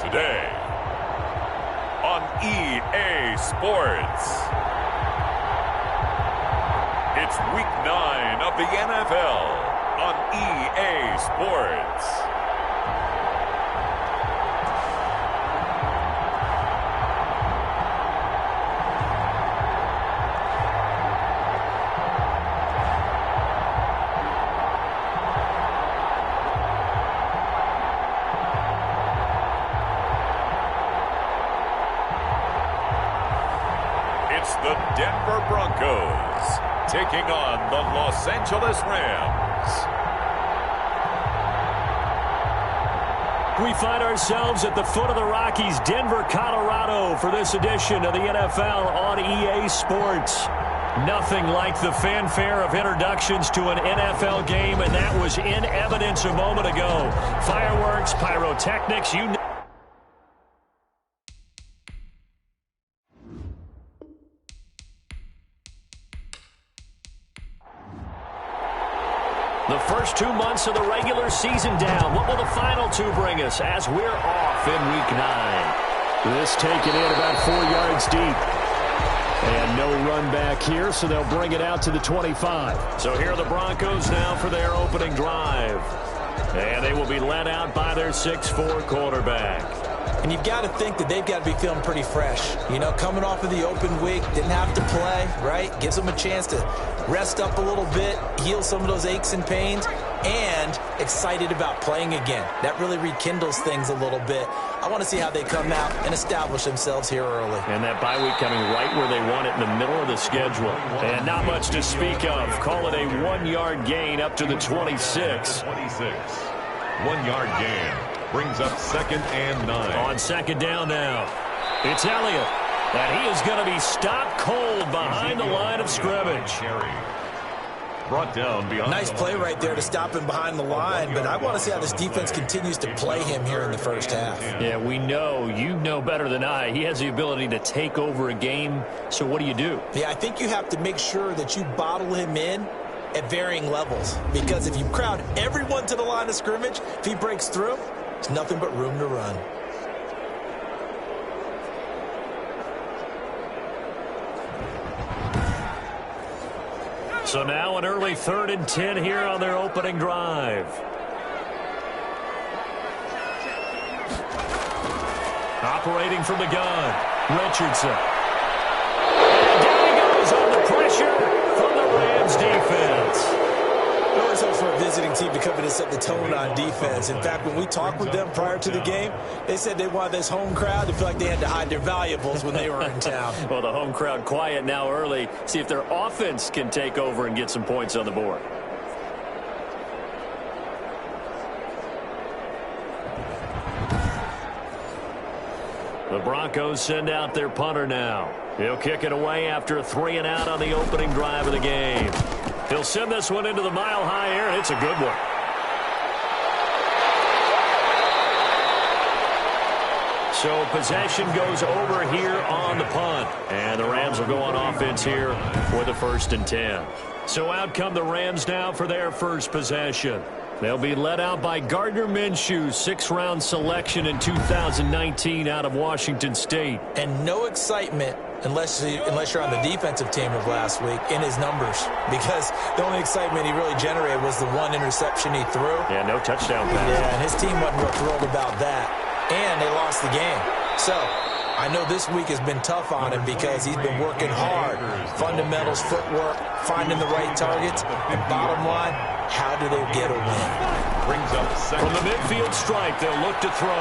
Today on EA Sports, it's Week 9 of the NFL on EA Sports. The Denver Broncos taking on the Los Angeles Rams. We find ourselves at the foot of the Rockies, Denver, Colorado, for this edition of the NFL on EA Sports. Nothing like the fanfare of introductions to an NFL game, and that was in evidence a moment ago. Fireworks, pyrotechnics, you know. The first 2 months of the regular season down. What will the final two bring us as we're off in Week 9? This taken in about 4 yards deep. And no run back here, so they'll bring it out to the 25. So here are the Broncos now for their opening drive. And they will be led out by their 6'4" quarterback. And you've got to think that they've got to be feeling pretty fresh. You know, coming off of the open week, didn't have to play, right? Gives them a chance to rest up a little bit, heal some of those aches and pains, and excited about playing again. That really rekindles things a little bit. I want to see how they come out and establish themselves here early. And that bye week coming right where they want it, in the middle of the schedule. And not much to speak of. Call it a 1-yard gain up to the 26. 1-yard gain. Brings up 2nd and 9. On 2nd down now, it's Elliott. And he is going to be stopped cold behind the line of scrimmage. Brought down beyond. Nice play right there to stop him behind the line, but I want to see how this defense continues to play him here in the first half. Yeah, we know. You know better than I. He has the ability to take over a game, so what do you do? Yeah, I think you have to make sure that you bottle him in at varying levels, because if you crowd everyone to the line of scrimmage, if he breaks through, there's nothing but room to run. So now an early 3rd and 10 here on their opening drive. Operating from the gun, Richardson. And down he goes on the pressure from the Rams defense. I always hope for a visiting team to come in and set the tone on defense. In fact, when we talked with them prior to the game, they said they wanted this home crowd to feel like they had to hide their valuables when they were in town. Well, the home crowd quiet now early. See if their offense can take over and get some points on the board. The Broncos send out their punter now. He'll kick it away after a 3-and-out on the opening drive of the game. He'll send this one into the mile-high air, and it's a good one. So possession goes over here on the punt. And the Rams will go on offense here with a 1st and 10. So out come the Rams now for their first possession. They'll be led out by Gardner Minshew, 6th-round selection in 2019 out of Washington State. And no excitement unless you're on the defensive team of last week in his numbers, because the only excitement he really generated was the 1 interception he threw. Yeah, no touchdown pass. Yeah, and his team wasn't real thrilled about that. And they lost the game. So I know this week has been tough on him because he's been working hard. Fundamentals, footwork, finding the right targets. And bottom line, how do they get a win? Brings up 2nd. From the midfield strike, they'll look to throw.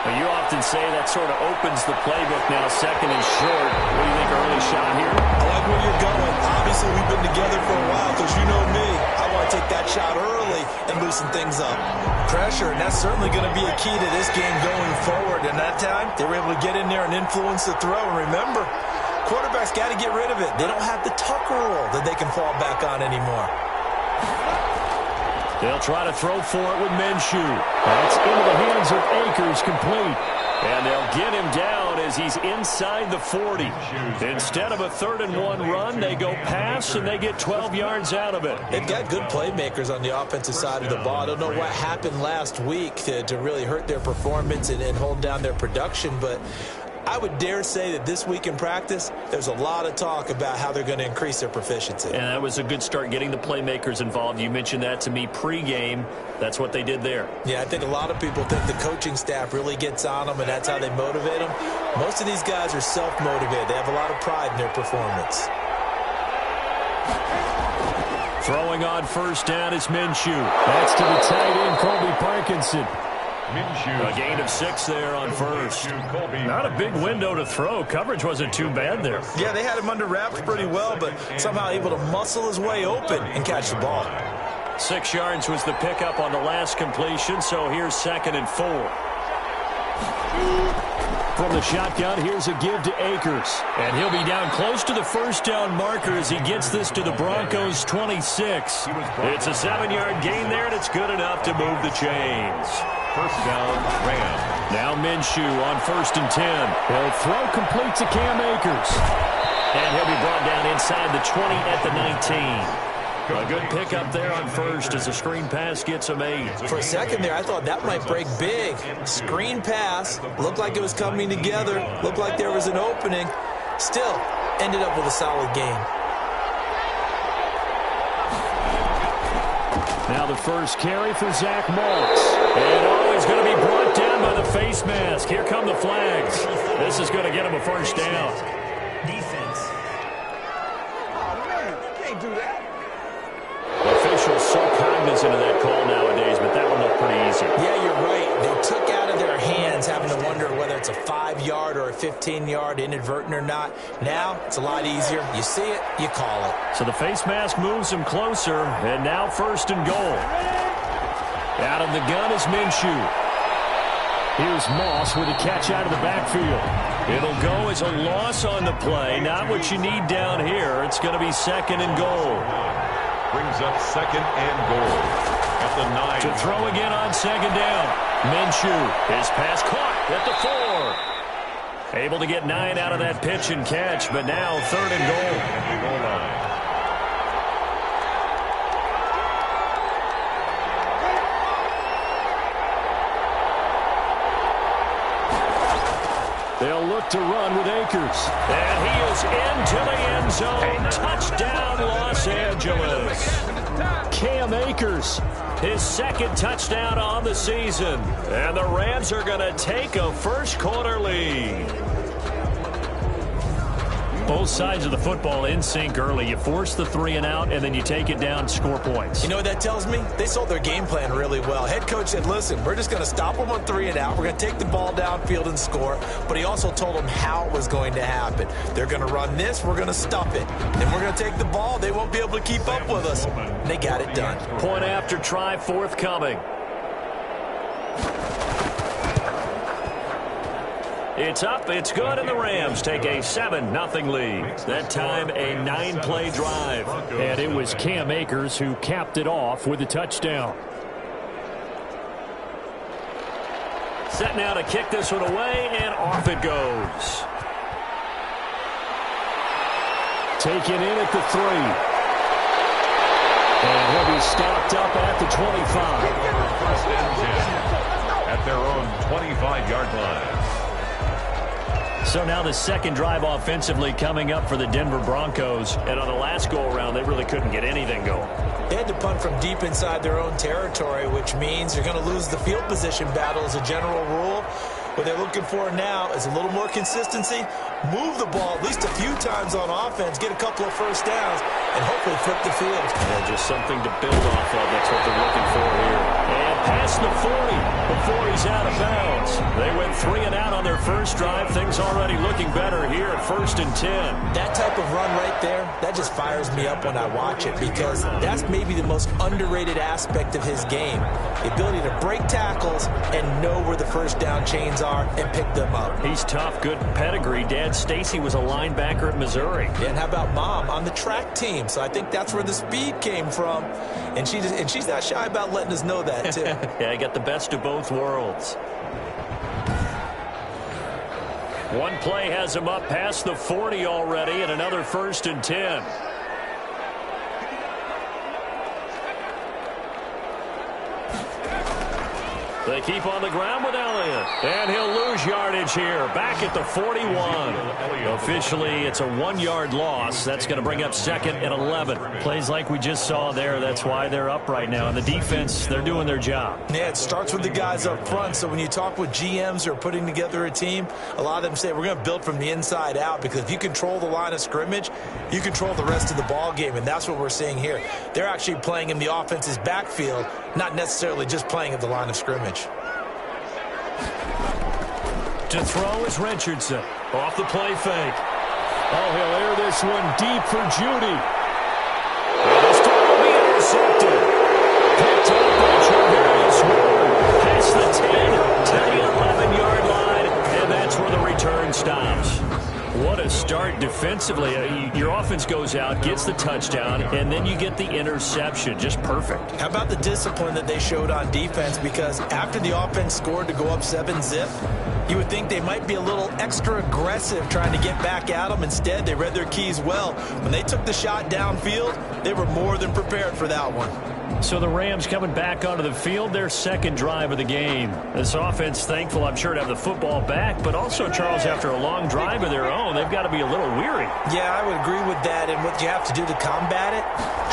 Well, you often say that sort of opens the playbook now, 2nd and short. What do you think, early shot here? I like where you're going. Obviously, we've been together for a while because you know me. I want to take that shot early and loosen things up. Pressure, and that's certainly going to be a key to this game going forward. And that time, they were able to get in there and influence the throw. And remember, quarterbacks got to get rid of it. They don't have the Tucker rule that they can fall back on anymore. They'll try to throw for it with Minshew. That's into the hands of Akers, complete. And they'll get him down as he's inside the 40. Instead of a 3rd-and-1 run, they go pass, and they get 12 yards out of it. They've got good playmakers on the offensive side of the ball. I don't know what happened last week to really hurt their performance and hold down their production, but I would dare say that this week in practice, there's a lot of talk about how they're going to increase their proficiency. And that was a good start, getting the playmakers involved. You mentioned that to me pregame. That's what they did there. Yeah, I think a lot of people think the coaching staff really gets on them, and that's how they motivate them. Most of these guys are self-motivated. They have a lot of pride in their performance. Throwing on 1st down is Minshew. That's to the tight end, Colby Parkinson. A gain of 6 there on 1st. Not a big window to throw. Coverage wasn't too bad there. Yeah, they had him under wraps pretty well, but somehow able to muscle his way open and catch the ball. 6 yards was the pickup on the last completion, so here's 2nd and 4. From the shotgun, here's a give to Akers. And he'll be down close to the 1st down marker as he gets this to the Broncos' 26. It's a 7-yard gain there, and it's good enough to move the chains. 1st down, Rams. Now Minshew on 1st and 10. He'll throw complete to Cam Akers. And he'll be brought down inside the 20 at the 19. A good pickup there on 1st as a screen pass gets him 8. For a second there, I thought that might break big. Screen pass. Looked like it was coming together. Looked like there was an opening. Still, ended up with a solid game. Now the first carry for Zach Moss. And he's going to be brought down by the face mask. Here come the flags. This is going to get him a 1st down. Defense. Oh, man, you can't do that. Officials so cognizant of that call nowadays, but that one looked pretty easy. Yeah, you're right. They took out of their hands having to wonder whether it's a 5-yard or a 15-yard inadvertent or not. Now, it's a lot easier. You see it, you call it. So the face mask moves him closer, and now 1st and goal. Out of the gun is Minshew. Here's Moss with a catch out of the backfield. It'll go as a loss on the play. Not what you need down here. It's going to be 2nd and goal. Brings up 2nd and goal at the 9. To throw again on 2nd down. Minshew, his pass caught at the 4. Able to get 9 out of that pitch and catch, but now 3rd and goal. At the goal line. They'll look to run with Akers. And he is into the end zone. Touchdown, Los Angeles. Cam Akers, his 2nd touchdown on the season. And the Rams are going to take a first-quarter lead. Both sides of the football in sync early. You force the 3-and-out, and then you take it down, score points. You know what that tells me? They sold their game plan really well. Head coach said, listen, we're just going to stop them on 3-and-out. We're going to take the ball downfield and score. But he also told them how it was going to happen. They're going to run this. We're going to stop it. Then we're going to take the ball. They won't be able to keep up with us. And they got it done. Point after try forthcoming. It's up, it's good, and the Rams take a 7-0 lead. That time, a 9-play drive. And it was Cam Akers who capped it off with a touchdown. Set now to kick this one away, and off it goes. Taken in at the 3. And he'll be stopped up at the 25. 1st and 10 at their own 25-yard line. So now the 2nd drive offensively coming up for the Denver Broncos. And on the last go-around, they really couldn't get anything going. They had to punt from deep inside their own territory, which means you're going to lose the field position battle as a general rule. What they're looking for now is a little more consistency, move the ball at least a few times on offense, get a couple of 1st downs, and hopefully flip the field. Yeah, just something to build off of. That's what they're looking for here. And past the 40 before he's out of bounds. They went 3-and-out on their first drive. Things already looking better here at 1st and 10. That type of run right there, that just fires me up when I watch it because that's maybe the most underrated aspect of his game. The ability to break tackles and know where the 1st down chains are and pick them up. He's tough, good pedigree. Dad Stacy was a linebacker at Missouri. And how about Mom on the track team? So I think that's where the speed came from. And she's not shy about letting us know that, too. Yeah, I got the best of both worlds. One play has him up past the 40 already, and another 1st and 10. They keep on the ground with Elliott. And he'll lose yardage here. Back at the 41. Officially, it's a 1-yard loss. That's going to bring up 2nd and 11. Plays like we just saw there. That's why they're up right now. And the defense, they're doing their job. Yeah, it starts with the guys up front. So when you talk with GMs who are putting together a team, a lot of them say we're going to build from the inside out, because if you control the line of scrimmage, you control the rest of the ball game. And that's what we're seeing here. They're actually playing in the offense's backfield, not necessarily just playing at the line of scrimmage. To throw is Richardson. Off the play fake. Oh, he'll air this one deep for Judy. And this time will be intercepted. Picked up by Travis Ward. Past the 10 to the 11-yard line. And that's where the return stops. What a start defensively. Your offense goes out, gets the touchdown, and then you get the interception. Just perfect. How about the discipline that they showed on defense? Because after the offense scored to go up 7-zip, you would think they might be a little extra aggressive trying to get back at them. Instead, they read their keys well. When they took the shot downfield, they were more than prepared for that one. So the Rams coming back onto the field, their 2nd drive of the game. This offense thankful, I'm sure, to have the football back, but also, Charles, after a long drive of their own, they've got to be a little weary. Yeah, I would agree with that, and what you have to do to combat it,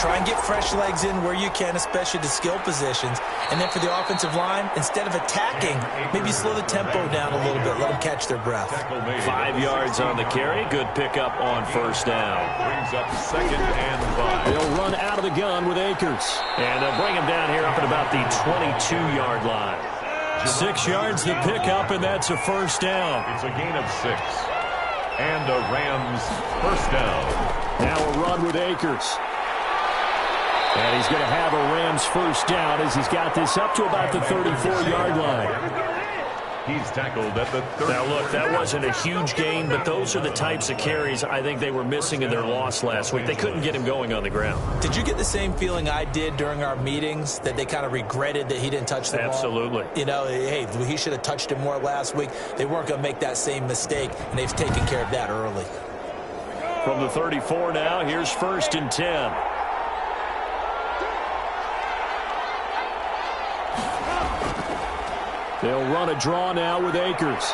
try and get fresh legs in where you can, especially the skill positions, and then for the offensive line, instead of attacking, maybe slow the tempo down a little bit, let them catch their breath. 5 yards on the carry, good pickup on 1st down. Brings up 2nd and 5. They'll run out of the gun with Akers. And they'll bring him down here up at about the 22-yard line. 6 yards the pickup, and that's a 1st down. It's a gain of 6. And a Rams 1st down. Now a run with Akers. And he's going to have a Rams 1st down as he's got this up to about the 34-yard line. He's tackled at the 30. Now, look, that wasn't a huge gain, but those are the types of carries I think they were missing in their loss last week. They couldn't get him going on the ground. Did you get the same feeling I did during our meetings, that they kind of regretted that he didn't touch the ball? Absolutely. You know, hey, he should have touched it more last week. They weren't going to make that same mistake, and they've taken care of that early. From the 34 now, here's 1st and 10. They'll run a draw now with Akers.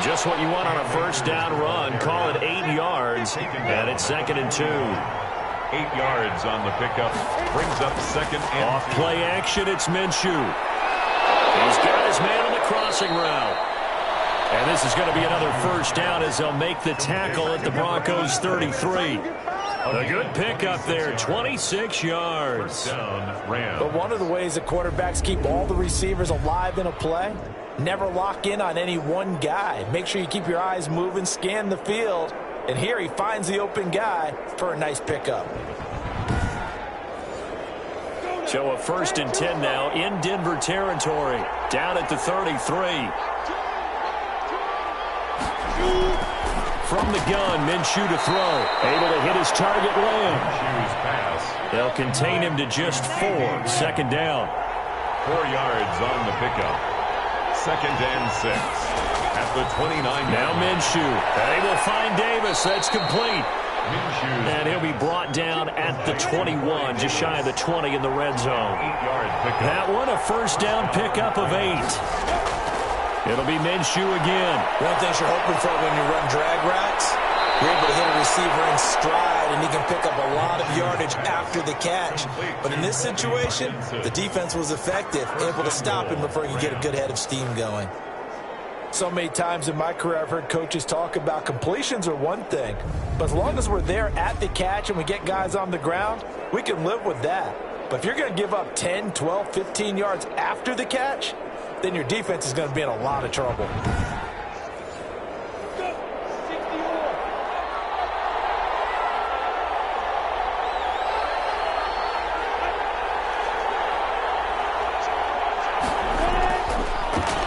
Just what you want on a 1st down run. Call it 8 yards, and it's 2nd and 2. 8 yards on the pickup. Brings up 2nd and Off play action, it's Minshew. He's got his man on the crossing route. And this is going to be another 1st down as they'll make the tackle at the Broncos 33. A good pickup there, 26 yards. But one of the ways that quarterbacks keep all the receivers alive in a play, never lock in on any one guy. Make sure you keep your eyes moving, scan the field. And here he finds the open guy for a nice pickup. So a 1st and 10 now in Denver territory. Down at the 33. From the gun, Minshew to throw. Able to hit his target land. They'll contain him to just 4. 2nd down. 4 yards on the pickup. 2nd and 6. At the 29. Now Minshew. They will find Davis. That's complete. And he'll be brought down at the 21, just shy of the 20 in the red zone. 8-yard pickup. That one, a 1st down pickup of 8. It'll be Minshew again. One thing you're hoping for when you run drag routes, you're able to hit a receiver in stride, and he can pick up a lot of yardage after the catch. But in this situation, the defense was effective, able to stop him before he could get a good head of steam going. So many times in my career, I've heard coaches talk about completions are one thing, but as long as we're there at the catch and we get guys on the ground, we can live with that. But if you're going to give up 10, 12, 15 yards after the catch, then your defense is going to be in a lot of trouble.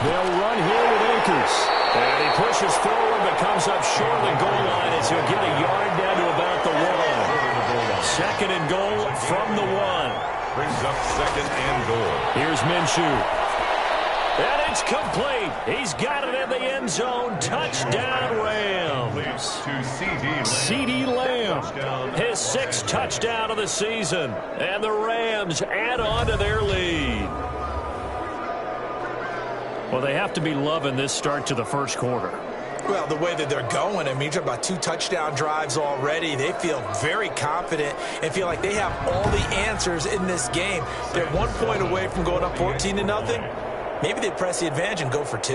They'll run here with Akers. And he pushes forward but comes up short of the goal line as he'll get a yard down to about the 1. 2nd and goal from the 1. Brings up 2nd and goal. Here's Minshew. And It's complete. He's got it in the end zone. Touchdown, Rams. CeeDee Lamb, his 6th touchdown of the season. And the Rams add on to their lead. Well, they have to be loving this start to the first quarter. Well, the way that they're going, I mean, you're talking about 2 touchdown drives already. They feel very confident and feel like they have all the answers in this game. They're 1 point away from going up 14-0. Maybe they press the advantage and go for 2.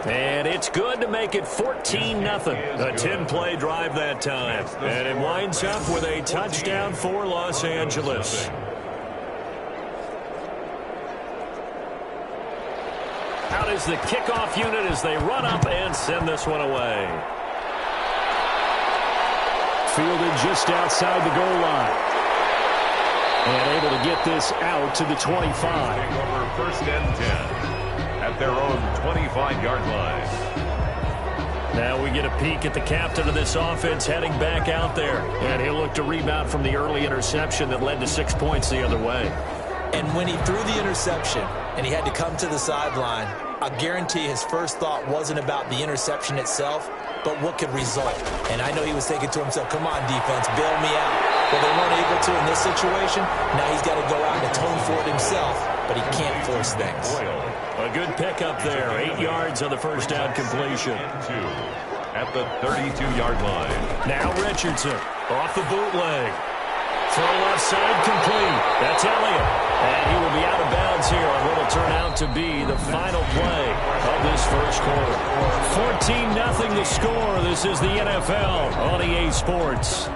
And it's good to make it 14-0. A 10-play drive that time. And it winds up with a touchdown for Los Angeles. Out is the kickoff unit as they run up and send this one away. Fielded just outside the goal line. And able to get this out to the 25. Over 1st and 10 at their own 25-yard line. Now we get a peek at the captain of this offense heading back out there. And he'll look to rebound from the early interception that led to 6 points the other way. And when he threw the interception and he had to come to the sideline, I guarantee his first thought wasn't about the interception itself, but what could result. And I know he was thinking to himself, come on, defense, bail me out. Well, they weren't able to in this situation. Now he's got to go out and atone for it himself, but he can't force things. A good pickup there. 8 yards on the first down completion. At the 32-yard line. Now Richardson off the bootleg. Throw left side complete. That's Elliott. And he will be out of bounds here on what will turn out to be the final play of this first quarter. 14-0 the score. This is the NFL on EA Sports.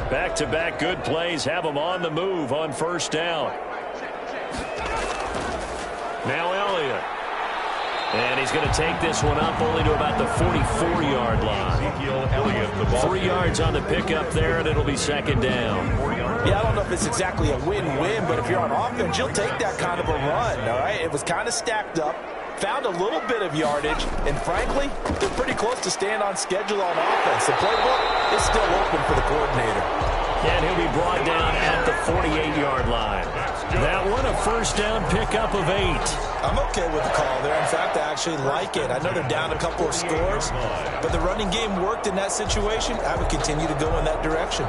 Back-to-back good plays have them on the move on first down. Now Elliott. And he's going to take this one up only to about the 44-yard line. 3 yards on the pickup there, and it'll be second down. Yeah, I don't know if it's exactly a win-win, but if you're on offense, you'll take that kind of a run, all right? It was kind of stacked up, found a little bit of yardage, and frankly, they're pretty close to staying on schedule on offense. The playbook is still open for the coordinator. And he'll be brought down at the 48-yard line. That one a first down pickup of 8. I'm okay with the call there. In fact, I actually like it. I know they're down a couple of scores, but the running game worked in that situation. I would continue to go in that direction.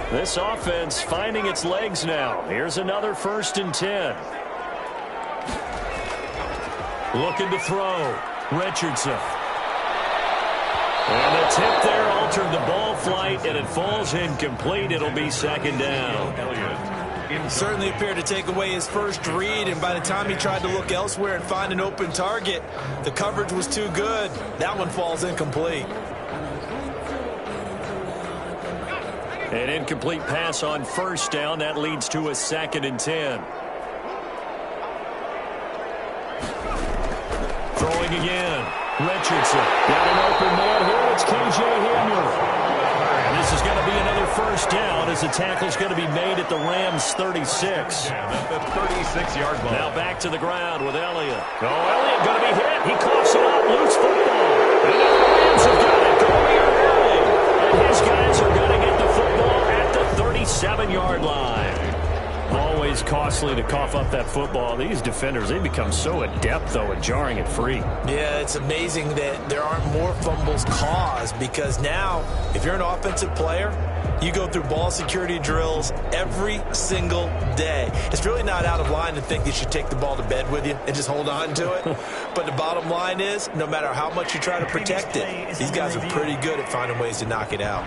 This offense finding its legs now. Here's another 1st and 10. Looking to throw. Richardson. And the tip there altered the ball flight, and it falls incomplete. It'll be second down. Certainly appeared to take away his first read, and by the time he tried to look elsewhere and find an open target, the coverage was too good. That one falls incomplete. An incomplete pass on first down. That leads to a 2nd and 10. Throwing again. Richardson. Got an open man here. It's K.J. Hamler. And this is going to be another first down as the tackle's going to be made at the Rams' 36. At the 36-yard line. Now back to the ground with Elliott. Oh, Elliott going to be hit. He coughs it up. Loose football. And now the Rams have got it going early. And his guys are going to get the football at the 37-yard line. Always costly to cough up that football. These defenders, they become so adept, though, at jarring it free. Yeah, it's amazing that there aren't more fumbles caused, because now, if you're an offensive player, you go through ball security drills every single day. It's really not out of line to think you should take the ball to bed with you and just hold on to it. But the bottom line is, no matter how much you try to protect it, these guys are pretty good at finding ways to knock it out.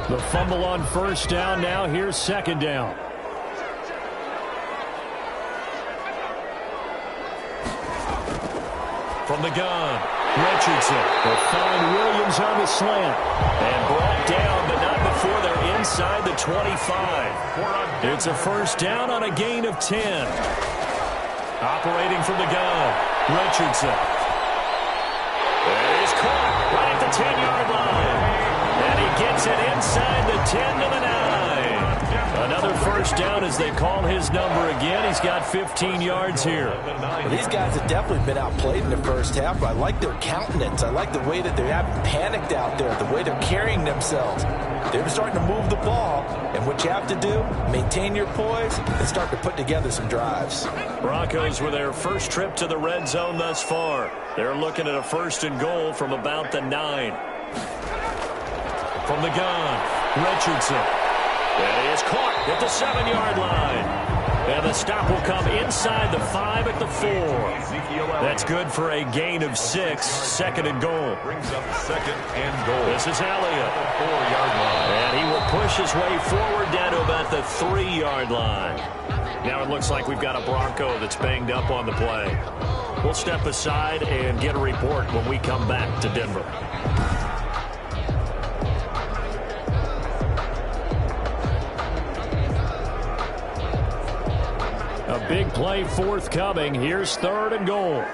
The fumble on first down. Now here's second down. From the gun, Richardson will find Williams on the slant. And brought down, but not before they're inside the 25. It's a first down on a gain of 10. Operating from the gun, Richardson. And he's caught right at the 10-yard line. And he gets it inside the 10 to the 9. Another first down as they call his number again. He's got 15 yards here. Well, these guys have definitely been outplayed in the first half, but I like their countenance. I like the way that they haven't panicked out there, the way they're carrying themselves. They're starting to move the ball, and what you have to do, maintain your poise and start to put together some drives. Broncos with their first trip to the red zone thus far. They're looking at a first and goal from about the 9. From the gun, Richardson. And he is caught at the 7-yard line. And the stop will come inside the 5 at the 4. That's good for a gain of 6. Second and goal. Brings up second and goal. This is Elliott. 4-yard line. And he will push his way forward down to about the 3-yard line. Now it looks like we've got a Bronco that's banged up on the play. We'll step aside and get a report when we come back to Denver. A big play forthcoming. Here's third and goal.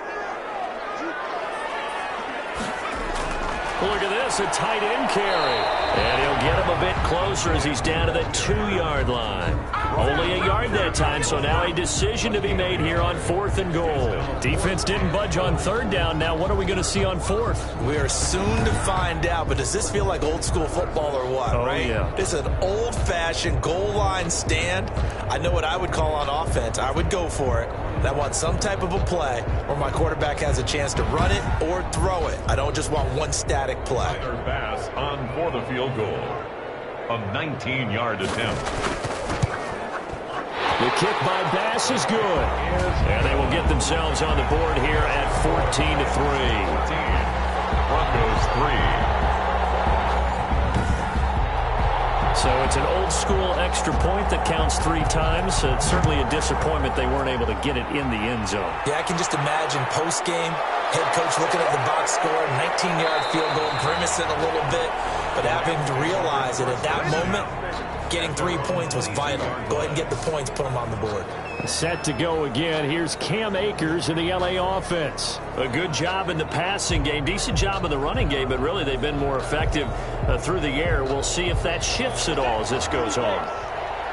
Look at this, a tight end carry. And he'll get him a bit closer as he's down to the 2-yard line. Only a yard that time, so now a decision to be made here on 4th and goal. Defense didn't budge on 3rd down. Now what are we going to see on 4th? We are soon to find out, but does this feel like old school football or what, right? Yeah. This is an old-fashioned goal line stand. I know what I would call on offense. I would go for it. And I want some type of a play where my quarterback has a chance to run it or throw it. I don't just want one static play. Pass on for the field goal. A 19-yard attempt. The kick by Bass is good. And they will get themselves on the board here at 14-3. Broncos 3. So it's an old-school extra point that counts 3 times. It's certainly a disappointment they weren't able to get it in the end zone. Yeah, I can just imagine post-game, head coach looking at the box score, 19-yard field goal, grimacing a little bit, but having to realize that at that moment, getting 3 points was vital. Go ahead and get the points, put them on the board. Set to go again. Here's Cam Akers in the L.A. offense. A good job in the passing game. Decent job in the running game, but really they've been more effective through the air. We'll see if that shifts at all as this goes on.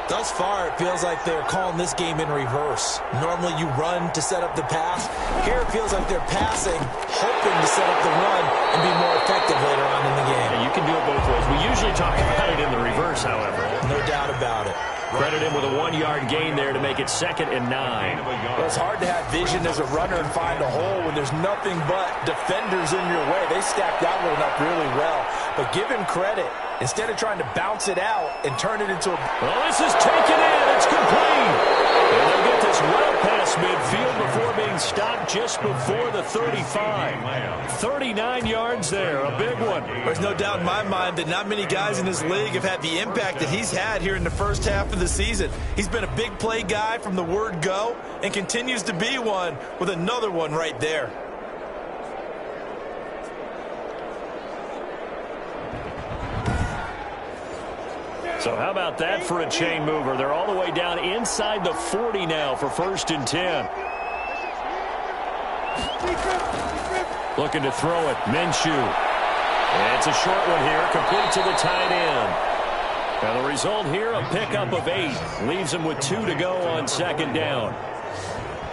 Thus far, it feels like they're calling this game in reverse. Normally you run to set up the pass. Here it feels like they're passing, hoping to set up the run and be more effective later on in the game. Yeah, you can do it both ways. We usually talk about it in the reverse, however. No doubt about it. Credit him with a 1-yard gain there to make it 2nd and 9. Well, it's hard to have vision as a runner and find a hole when there's nothing but defenders in your way. They stacked that one up really well. But give him credit. Instead of trying to bounce it out and turn it into a... Well, this is taken in. It's complete. And they'll get this well past midfield before being stopped just before the 35. 39 yards there. A big one. There's no doubt in my mind that not many guys in this league have had the impact that he's had here in the first half of the season. He's been a big play guy from the word go and continues to be one with another one right there. So how about that for a chain mover? They're all the way down inside the 40 now for 1st and 10. Looking to throw it. Minshew. And it's a short one here, complete to the tight end. Now the result here, a pickup of 8. Leaves him with 2 to go on 2nd down.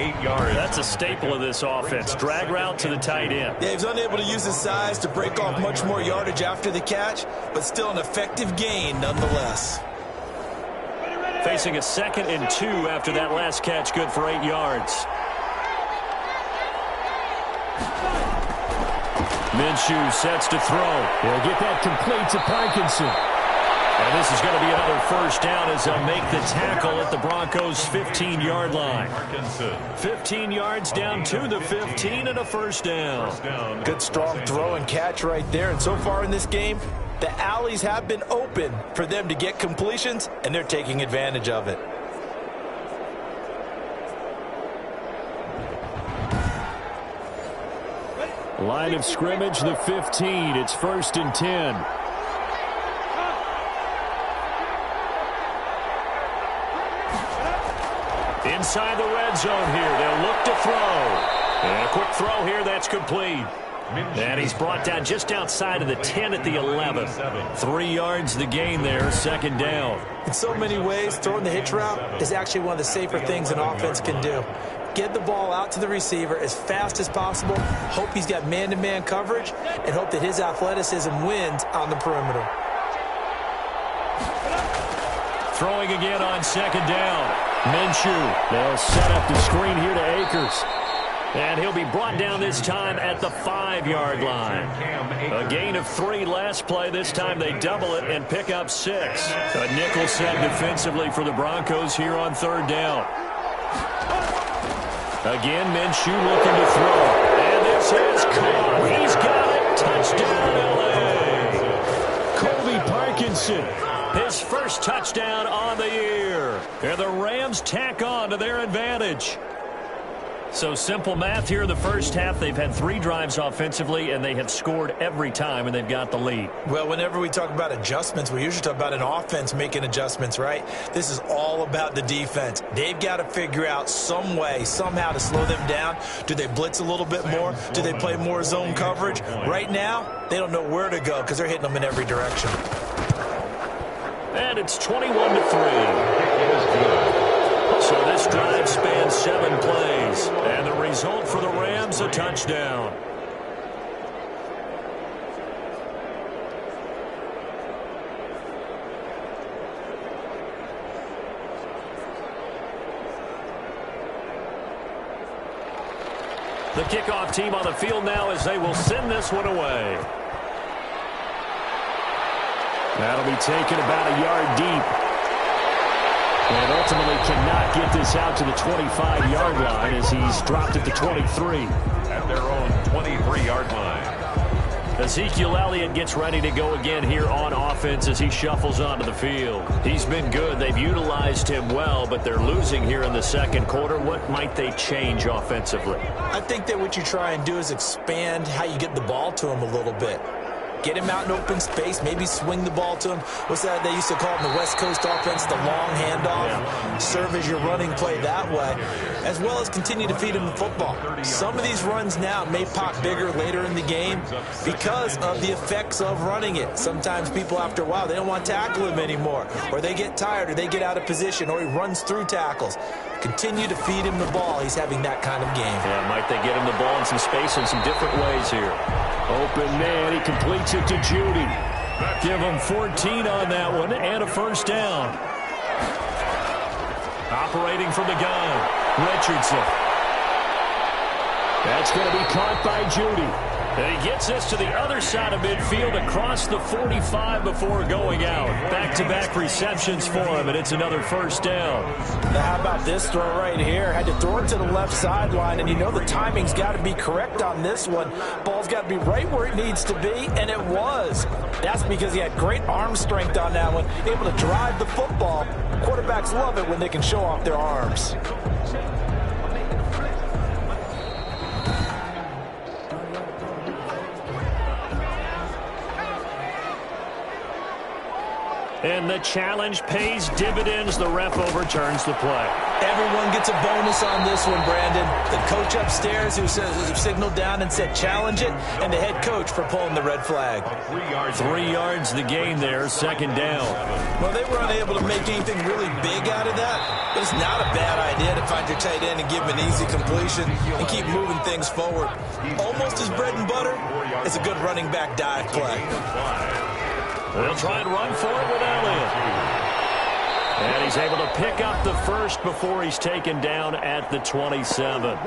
8 yards. That's a staple of this offense. Drag route to the tight end. Yeah, he was unable to use his size to break off much more yardage after the catch, but still an effective gain nonetheless. Facing a 2nd and 2 after that last catch, good for 8 yards. Minshew sets to throw. He'll get that complete to Parkinson. And this is going to be another first down as they'll make the tackle at the Broncos' 15-yard line. 15 yards down to the 15 and a first down. Good strong throw and catch right there. And so far in this game, the alleys have been open for them to get completions, and they're taking advantage of it. Line of scrimmage, the 15. It's 1st and 10. Inside the red zone here. They'll look to throw. And a quick throw here. That's complete. And he's brought down just outside of the 10 at the 11. 3 yards the gain there, 2nd down. In so many ways, throwing the hitch route is actually one of the safer things an offense can do. Get the ball out to the receiver as fast as possible, hope he's got man-to-man coverage, and hope that his athleticism wins on the perimeter. Throwing again on 2nd down. Minshew. They'll set up the screen here to Akers. And he'll be brought down this time at the 5-yard line. A gain of 3 last play. This time they double it and pick up 6. A nickel set defensively for the Broncos here on 3rd down. Again, Minshew looking to throw. And this is caught. He's got it. Touchdown, L.A. Colby Parkinson. His first touchdown on the year. And the Rams tack on to their advantage. So simple math here in the first half. They've had 3 drives offensively, and they have scored every time, and they've got the lead. Well, whenever we talk about adjustments, we usually talk about an offense making adjustments, right? This is all about the defense. They've got to figure out some way, somehow to slow them down. Do they blitz a little bit more? Do they play more zone coverage? Right now, they don't know where to go because they're hitting them in every direction. And it's 21-3. So this drive spans 7 plays. And the result for the Rams, a touchdown. The kickoff team on the field now as they will send this one away. That'll be taken about a yard deep. And ultimately cannot get this out to the 25-yard line as he's dropped at the 23. At their own 23-yard line. Ezekiel Elliott gets ready to go again here on offense as he shuffles onto the field. He's been good. They've utilized him well, but they're losing here in the 2nd quarter. What might they change offensively? I think that what you try and do is expand how you get the ball to him a little bit. Get him out in open space, maybe swing the ball to him. What's that they used to call it in the West Coast offense, the long handoff? Yeah. Serve as your running play that way, as well as continue to feed him the football. Some of these runs now may pop bigger later in the game because of the effects of running it. Sometimes people, after a while, they don't want to tackle him anymore, or they get tired, or they get out of position, or he runs through tackles. Continue to feed him the ball. He's having that kind of game. Yeah, might they get him the ball in some space in some different ways here. Open man, he completes it to Judy. Give him 14 on that one and a 1st down. Operating from the gun, Richardson. That's going to be caught by Judy. And he gets this to the other side of midfield across the 45 before going out. Back-to-back receptions for him, and it's another 1st down. Now, how about this throw right here? Had to throw it to the left sideline, and you know the timing's got to be correct on this one. Ball's got to be right where it needs to be, and it was. That's because he had great arm strength on that one, able to drive the football. Quarterbacks love it when they can show off their arms. And the challenge pays dividends. The ref overturns the play. Everyone gets a bonus on this one, Brandon. The coach upstairs who signaled down and said challenge it, and the head coach for pulling the red flag. 3 yards the gain there, 2nd down. Well, they were unable to make anything really big out of that, but it's not a bad idea to find your tight end and give him an easy completion and keep moving things forward. Almost his bread and butter is a good running back dive play. They'll try and run for it with Elliott. And he's able to pick up the 1st before he's taken down at the 27.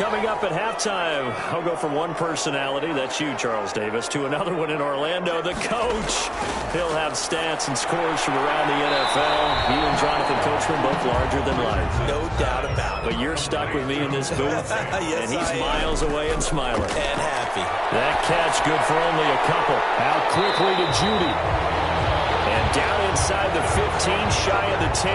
Coming up at halftime, I'll go from one personality, that's you, Charles Davis, to another one in Orlando, the coach. He'll have stats and scores from around the NFL. You and Jonathan Coachman both larger than life. No doubt about it. But you're stuck with me in this booth, yes, and he's miles away and smiling. And happy. That catch good for only a couple. Out quickly to Judy. And down inside the 15, shy of the 10.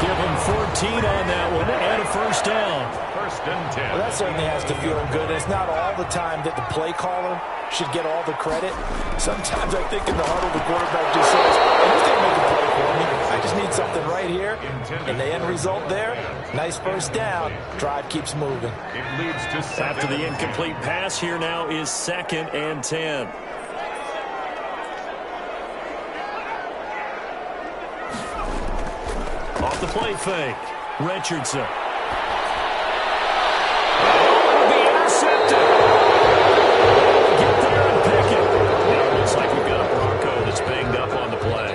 Give them 14 on that one and a first down. First and 10. Well, that certainly has to feel good. It's not all the time that the play caller should get all the credit. Sometimes I think in the huddle the quarterback just says, who's going to make a play for me? I just need something right here. And the end result there, nice first down. Drive keeps moving. It leads to 7. After the incomplete pass, here now is 2nd and 10. Off the play fake. Richardson. Oh, be intercepted. Get there and pick it. Now it looks like we've got a Bronco that's banged up on the play.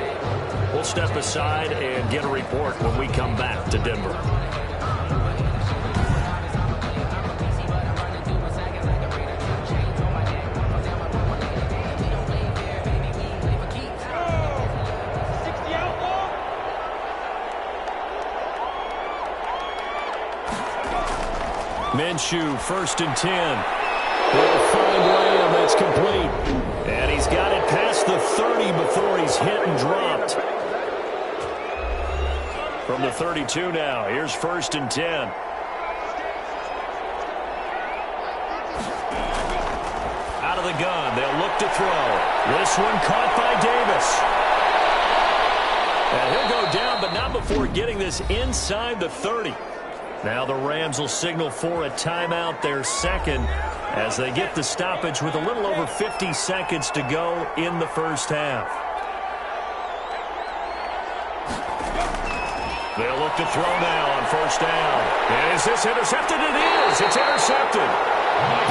We'll step aside and get a report when we come back to Denver. Minshew, 1st and 10. He'll find Lamb. That's complete. And he's got it past the 30 before he's hit and dropped. From the 32 now, here's 1st and 10. Out of the gun, they'll look to throw. This one caught by Davis. And he'll go down, but not before getting this inside the 30. Now the Rams will signal for a timeout, their second, as they get the stoppage with a little over 50 seconds to go in the first half. They'll look to throw now on first down. And is this intercepted? It is. It's intercepted.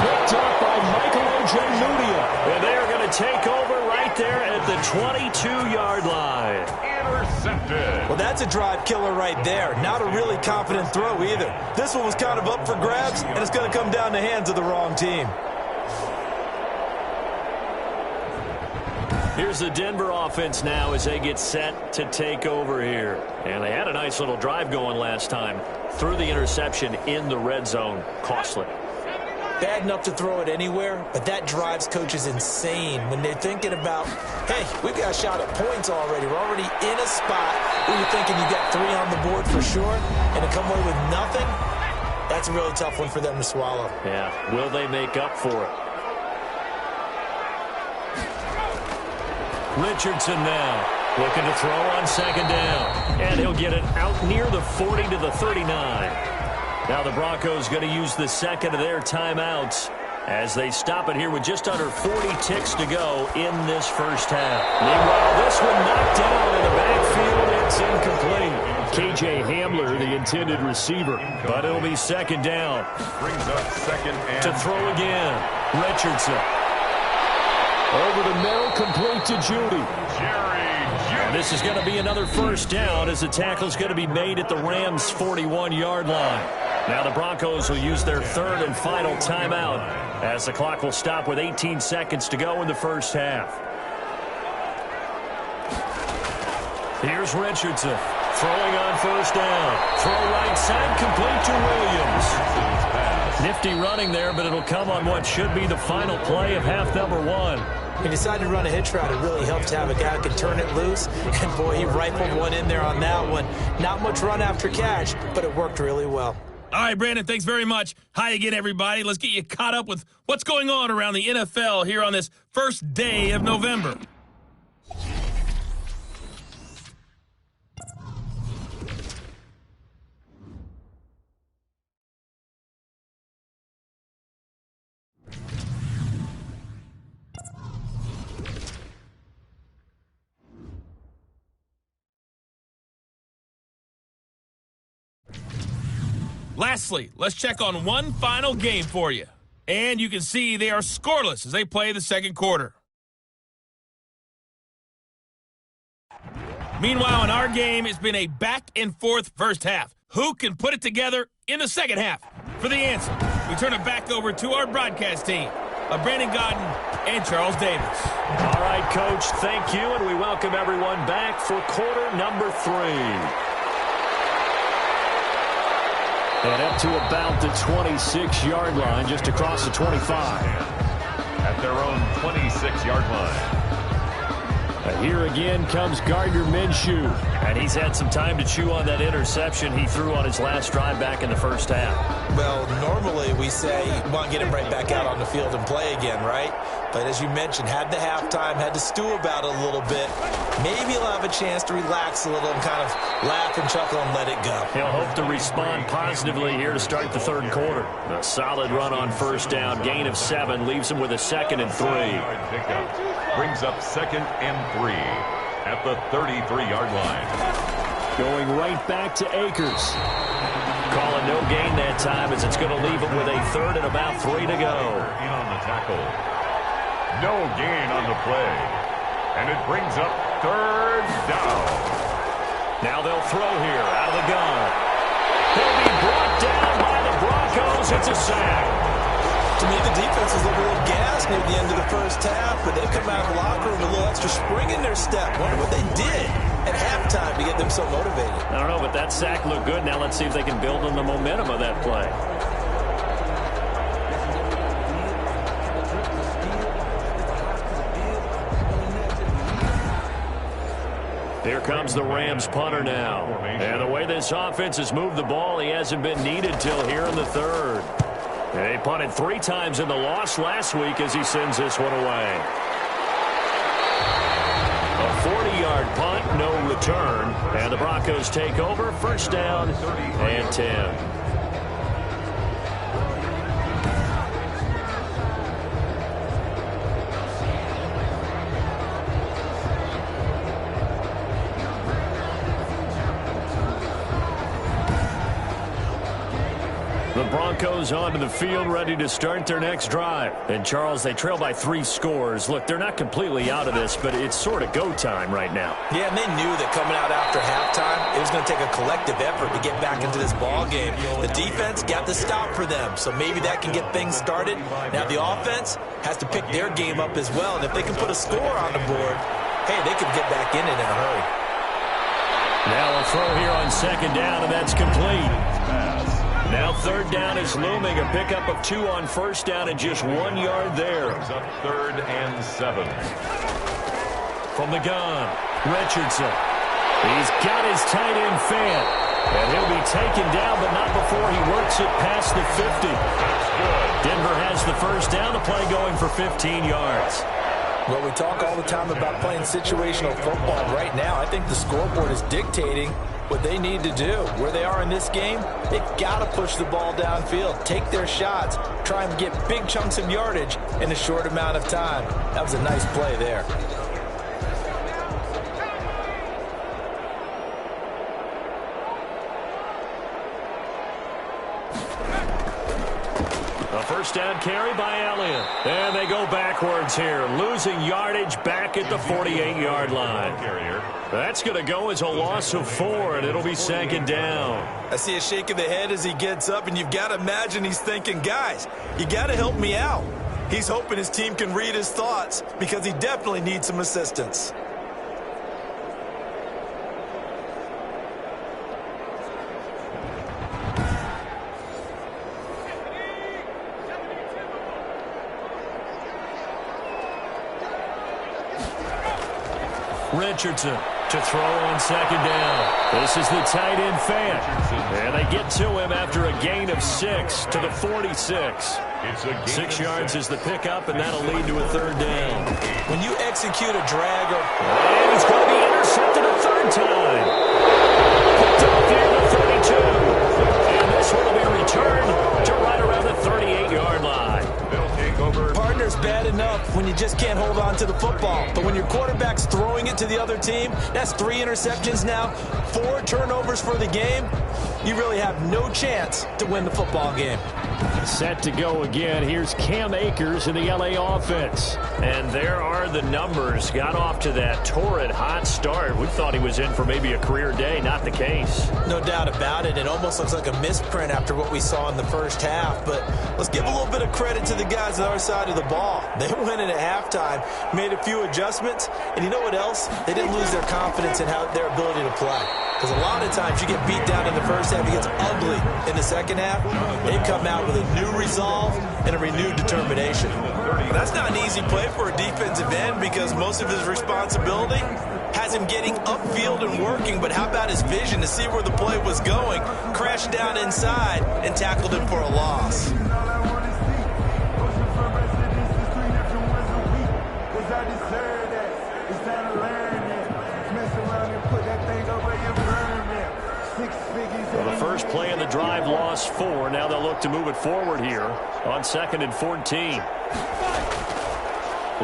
Picked up by Michael Ojemudia. And they are going to take over right there at the 22-yard line. Intercepted. Well, that's a drive killer right there. Not a really confident throw either. This one was kind of up for grabs, and it's going to come down the hands of the wrong team. Here's the Denver offense now as they get set to take over here. And they had a nice little drive going last time. Threw the interception in the red zone. Costly. Bad enough to throw it anywhere, but that drives coaches insane when they're thinking about, hey, we've got a shot at points already. We're already in a spot where you're thinking you got 3 on the board for sure, and to come away with nothing, that's a really tough one for them to swallow. Yeah, will they make up for it? Richardson now looking to throw on second down. And he'll get it out near the 40 to the 39. Now the Broncos going to use the second of their timeouts as they stop it here with just under 40 ticks to go in this first half. Meanwhile, this one knocked down in the backfield. It's incomplete. K.J. Hamler, the intended receiver. But it'll be second down. Brings up second and to throw again. Richardson. Over the middle, complete to Judy. And this is going to be another first down as the tackle's going to be made at the Rams' 41-yard line. Now the Broncos will use their third and final timeout as the clock will stop with 18 seconds to go in the first half. Here's Richardson throwing on first down. Throw right side, complete to Williams. Nifty running there, but it'll come on what should be the final play of half number 1. He decided to run a hitch route. It really helps to have a guy who can turn it loose. And, boy, he rifled one in there on that one. Not much run after catch, but it worked really well. All right, Brandon, thanks very much. Hi again, everybody. Let's get you caught up with what's going on around the NFL here on this first day of November. Lastly, let's check on one final game for you. And you can see they are scoreless as they play the second quarter. Meanwhile, in our game, it's been a back-and-forth first half. Who can put it together in the second half? For the answer, we turn it back over to our broadcast team of Brandon Godden and Charles Davis. All right, Coach, thank you, and we welcome everyone back for quarter number 3. And up to about the 26-yard line, just across the 25. At their own 26-yard line. Here again comes Gardner Minshew. And he's had some time to chew on that interception he threw on his last drive back in the first half. Well, normally we say you want to get him right back out on the field and play again, right? But as you mentioned, had the halftime, had to stew about it a little bit. Maybe he'll have a chance to relax a little and kind of laugh and chuckle and let it go. He'll hope to respond positively here to start the third quarter. A solid run on first down. Gain of 7 leaves him with a 2nd and 3. Pickup brings up 2nd and 3 at the 33-yard line. Going right back to Akers. Calling no gain that time as it's going to leave him with a 3rd and about 3 to go. In on the tackle. No gain on the play. And it brings up 3rd down. Now they'll throw here out of the gun. He'll be brought down by the Broncos. It's a sack. To me, the defense was a little gassed near the end of the first half, but they come out of the locker room with a little extra spring in their step. Wonder what they did at halftime to get them so motivated. I don't know, but that sack looked good. Now let's see if they can build on the momentum of that play. Here comes the Rams punter now. And the way this offense has moved the ball, he hasn't been needed till here in the third. They punted 3 times in the loss last week as he sends this one away. A 40-yard punt, no return. And the Broncos take over, first down and 10. The Broncos onto the field, ready to start their next drive. And, Charles, they trail by 3 scores. Look, they're not completely out of this, but it's sort of go time right now. Yeah, and they knew that coming out after halftime, it was going to take a collective effort to get back into this ball game. The defense got the stop for them, so maybe that can get things started. Now the offense has to pick their game up as well, and if they can put a score on the board, hey, they could get back in it in a hurry. Now a throw here on 2nd down, and that's complete. Now 3rd down is looming. A pickup of 2 on 1st down and just 1 yard there. Brings up 3rd and 7. From the gun, Richardson. He's got his tight end fan. And he'll be taken down, but not before he works it past the 50. That's good. Denver has the first down. The play going for 15 yards. Well, we talk all the time about playing situational football. Right now, I think the scoreboard is dictating what they need to do. Where they are in this game, they've got to push the ball downfield, take their shots, try and get big chunks of yardage in a short amount of time. That was a nice play there. A first down carry by Elliott. And they go backwards here, losing yardage back at the 48-yard line. That's going to go as a loss of 4, and it'll be 2nd down. I see a shake of the head as he gets up, and you've got to imagine he's thinking, guys, you got to help me out. He's hoping his team can read his thoughts because he definitely needs some assistance. Richardson to throw on 2nd down. This is the tight end fan. And they get to him after a gain of 6 to the 46. 6 yards is the pickup, and that'll lead to a 3rd down. When you execute a drag or... And he's going to be intercepted a 3rd time. Picked up near the 32. And this one will be returned to right around the 38-yard line. They'll take over. Partner's bad enough when you just can't hold on to the football. But when your quarterback's throwing it to the other team, that's 3 interceptions now, 4 turnovers for the game. You really have no chance to win the football game. Set to go again. Here's Cam Akers in the LA offense. And there are the numbers. Got off to that torrid hot start. We thought he was in for maybe a career day. Not the case. No doubt about it. It almost looks like a misprint after what we saw in the first half. But let's give a little bit of credit to the guys on our side of the ball. They went in at halftime, made a few adjustments, and you know what else? They didn't lose their confidence in their ability to play. Because a lot of times you get beat down in the first half, it gets ugly in the second half. They've come out with a new resolve, and a renewed determination. That's not an easy play for a defensive end because most of his responsibility has him getting upfield and working, but how about his vision to see where the play was going, crashed down inside, and tackled him for a loss. Well, the first play in the drive lost 4. Now they'll look to move it forward here on 2nd and 14.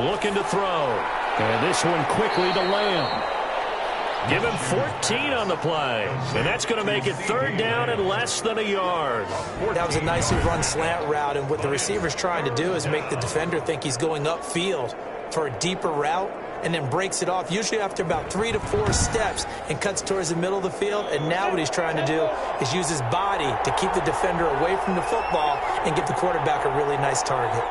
Looking to throw. And this one quickly to Lamb. Give him 14 on the play. And that's going to make it 3rd down and less than a yard. That was a nicely run slant route, and what the receiver's trying to do is make the defender think he's going upfield for a deeper route, and then breaks it off, usually after about 3 to 4 steps, and cuts towards the middle of the field. And now what he's trying to do is use his body to keep the defender away from the football and give the quarterback a really nice target.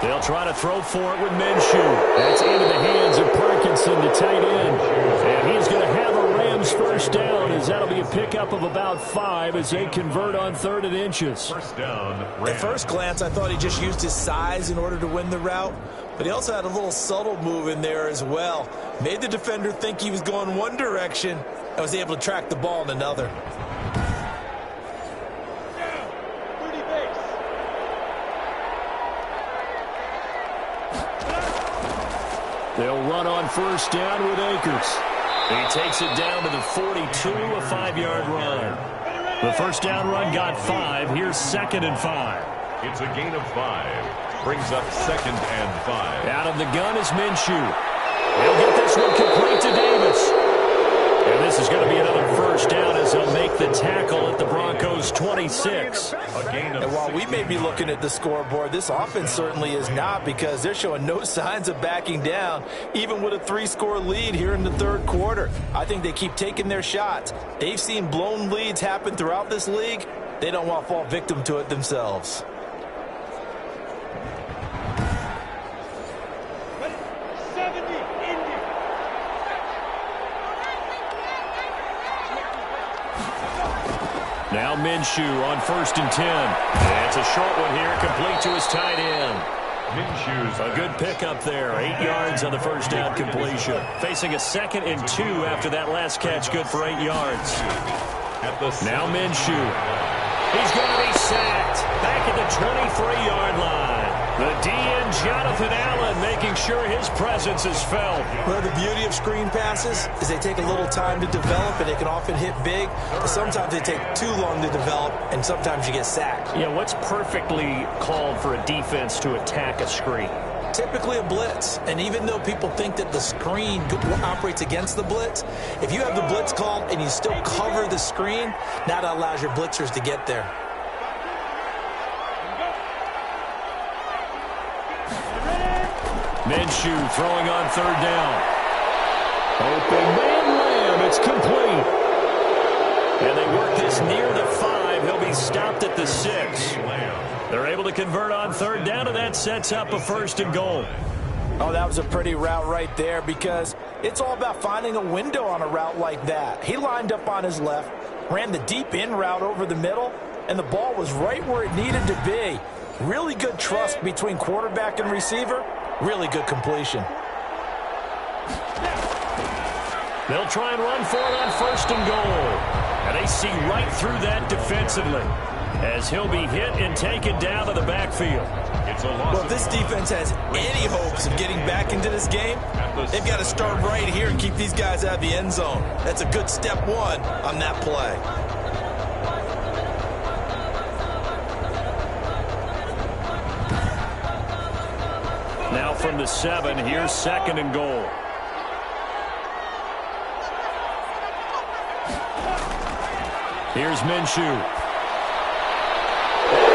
They'll try to throw for it with Minshew. That's into the hands of Parkinson, the tight end. And he's going to have a Rams first down, as that'll be a pickup of about 5 as they convert on 3rd and inches. First down, Rams. At first glance, I thought he just used his size in order to win the route, but he also had a little subtle move in there as well. Made the defender think he was going one direction and was able to track the ball in another. They'll run on first down with Akers. He takes it down to the 42, a 5-yard run. The first down run got 5. Here's 2nd and 5. It's a gain of 5. Brings up 2nd and 5. Out of the gun is Minshew. They'll get this one complete to Davis. And this is going to be another first down as they'll make the tackle at the Broncos 26. And while we may be looking at the scoreboard, this offense certainly is not, because they're showing no signs of backing down, even with a 3-score lead here in the 3rd quarter. I think they keep taking their shots. They've seen blown leads happen throughout this league. They don't want to fall victim to it themselves. Now Minshew on 1st and 10. And it's a short one here, complete to his tight end. Minshew's a good pickup there. 8 yards on the first down completion. Facing a 2nd and 2 after that last catch, good for 8 yards. Now Minshew. He's going to be sacked. Back at the 23-yard line. The DN, Jonathan Allen, making sure his presence is felt. Well, the beauty of screen passes is they take a little time to develop, and they can often hit big. But sometimes they take too long to develop, and sometimes you get sacked. Yeah, what's perfectly called for a defense to attack a screen? Typically a blitz. And even though people think that the screen operates against the blitz, if you have the blitz called and you still cover the screen, that allows your blitzers to get there. Minshew throwing on 3rd down. Open man Lamb. It's complete. And they work this near the 5. He'll be stopped at the 6. They're able to convert on 3rd down, and that sets up a 1st and goal. Oh, that was a pretty route right there, because it's all about finding a window on a route like that. He lined up on his left, ran the deep in route over the middle, and the ball was right where it needed to be. Really good trust between quarterback and receiver. Really good completion. They'll try and run for it on 1st and goal. And they see right through that defensively, as he'll be hit and taken down to the backfield. Well, if this defense has any hopes of getting back into this game, they've got to start right here and keep these guys out of the end zone. That's a good step 1 on that play. Now from the 7, here's 2nd and goal. Here's Minshew.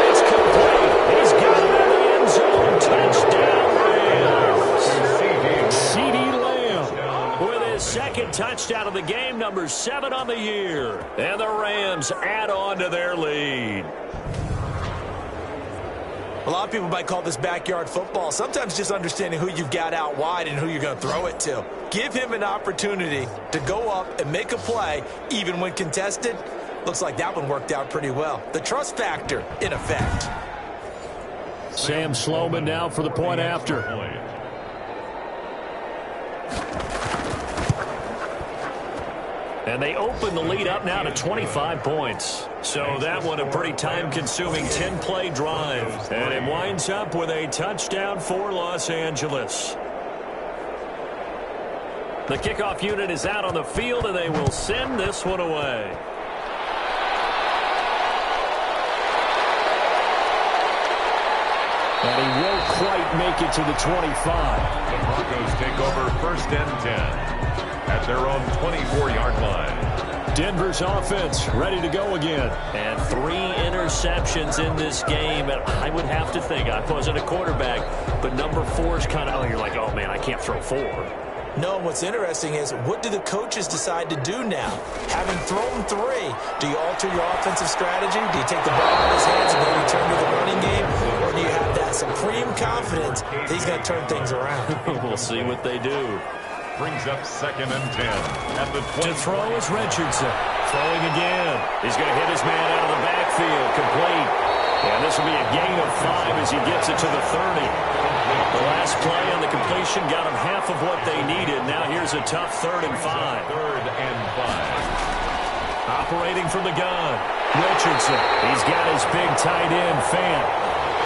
It's complete. He's got it in the end zone. Touchdown, Rams. CeeDee Lamb with his 2nd touchdown of the game, number 7 on the year. And the Rams add on to their lead. A lot of people might call this backyard football. Sometimes just understanding who you've got out wide and who you're going to throw it to. Give him an opportunity to go up and make a play, even when contested. Looks like that one worked out pretty well. The trust factor in effect. Sam Sloman now for the point after. And they open the lead up now to 25 points. So that one a pretty time-consuming 10-play drive. And it winds up with a touchdown for Los Angeles. The kickoff unit is out on the field, and they will send this one away. And he won't quite make it to the 25. The Broncos take over 1st and 10 at their own 24-yard line. Denver's offense ready to go again. And 3 interceptions in this game. And I would have to think, I wasn't a quarterback, but number 4 is kind of, oh, you're like, oh, man, I can't throw 4. No, what's interesting is, what do the coaches decide to do now? Having thrown 3, do you alter your offensive strategy? Do you take the ball out of his hands and then return to the running game? Or do you have that supreme confidence that he's going to turn things around? We'll see what they do. Brings up 2nd and 10 at the 20. To throw is Richardson. Throwing again. He's going to hit his man out of the backfield. Complete. And this will be a gain of 5 as he gets it to the 30. The last play on the completion got him half of what they needed. Now here's a tough 3rd and 5. 3rd and 5. Operating from the gun. Richardson. He's got his big tight end, Fant.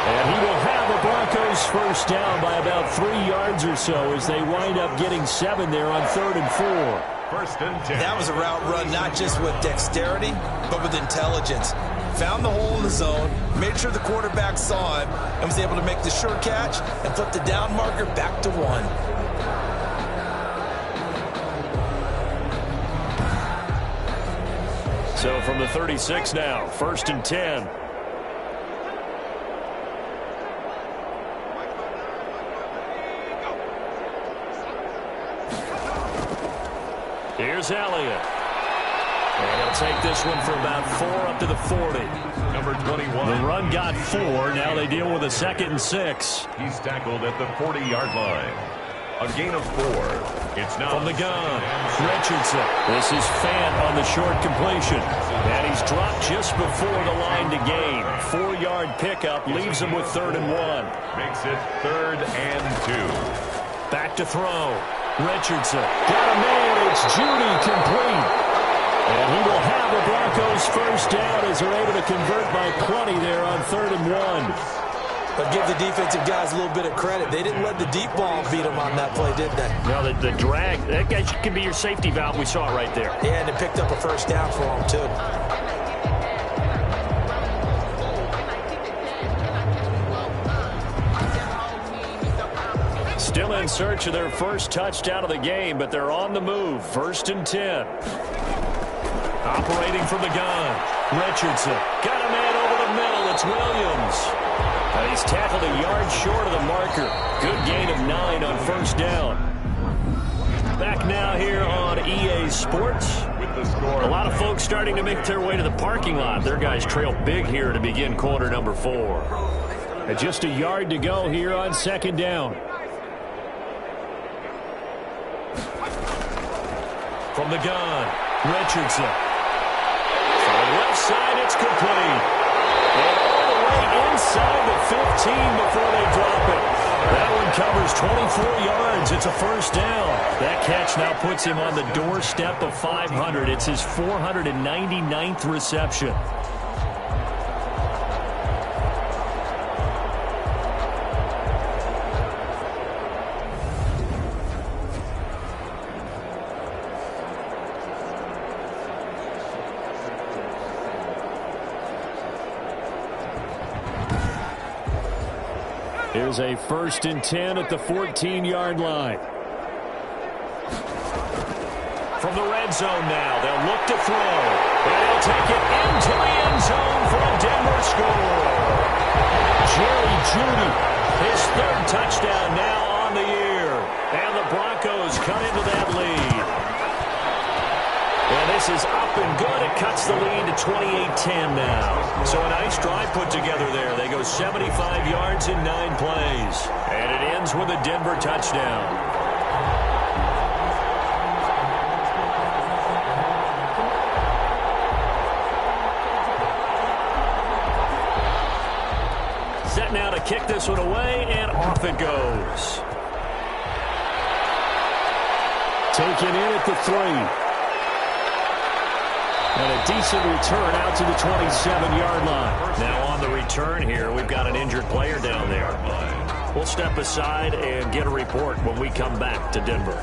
And he will have the Broncos first down by about 3 yards or so as they wind up getting 7 there on 3rd and 4. 1st and 10. That was a route run not just with dexterity, but with intelligence. Found the hole in the zone, made sure the quarterback saw him, and was able to make the sure catch and put the down marker back to 1. So from the 36 now, 1st and 10. Here's Elliott. And he'll take this one for about 4 up to the 40. Number 21. The run got 4. Now they deal with a 2nd and 6. He's tackled at the 40-yard line. A gain of 4. It's now from the gun. Richardson. This is Fant on the short completion. And he's dropped just before the line to gain. 4-yard pickup leaves him with 3rd and 1. Makes it 3rd and 2. Back to throw. Richardson. Got a man. It's Judy complete. And he will have the Broncos first down as they're able to convert by plenty there on 3rd and 1. But give the defensive guys a little bit of credit. They didn't let the deep ball beat them on that play, did they? No, the drag, that guy can be your safety valve. We saw it right there. Yeah, and it picked up a first down for them, too. Still in search of their first touchdown of the game, but they're on the move. 1st and 10. Operating from the gun. Richardson. Got a man over the middle. It's Williams. And he's tackled a yard short of the marker. Good gain of 9 on 1st down. Back now here on EA Sports. With the score. A lot of folks starting to make their way to the parking lot. Their guys trail big here to begin quarter number 4. And just a yard to go here on 2nd down. From the gun, Richardson. From the left side, it's complete. And all the way inside the 15 before they drop it. That one covers 24 yards. It's a first down. That catch now puts him on the doorstep of 500. It's his 499th reception. Here's a 1st and 10 at the 14-yard line. From the red zone now, they'll look to throw. And he'll take it into the end zone for a Denver score. Jerry Jeudy, his 3rd touchdown now on the year. And the Broncos cut into that lead. And this is up and good. It cuts the lead to 28-10 now. So a nice drive put together there. They go 75 yards in 9 plays. And it ends with a Denver touchdown. Set now to kick this one away, and off it goes. Taken in at the 3. And a decent return out to the 27-yard line. Now on the return here, we've got an injured player down there. We'll step aside and get a report when we come back to Denver.